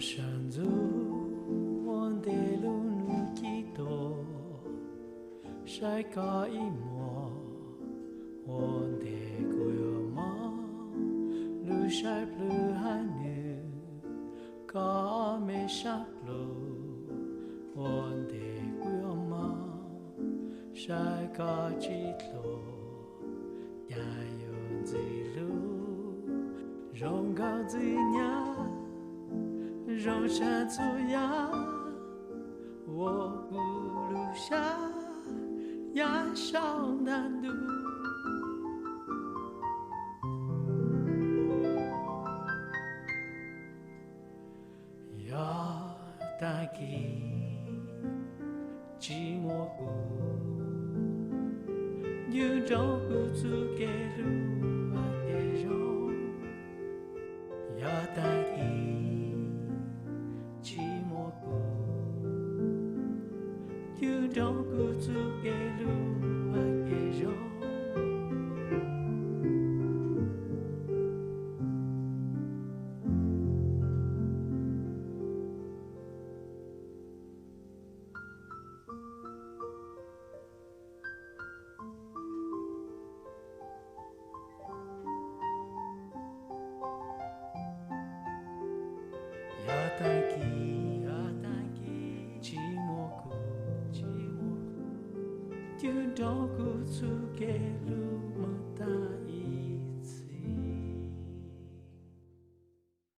山子我的路努基多，晒卡一抹我的古有吗？路晒不还女，卡没下路我的古有吗？晒卡几多，呀有几路，容高几年。容山足呀，我不路下呀少难度。呀大吉寂寞苦，有种不足给路啊给容，呀大吉。寂寞苦，有种孤独给路啊给容。呀大吉呀大吉，寂寞苦寂寞苦，有种孤独给路。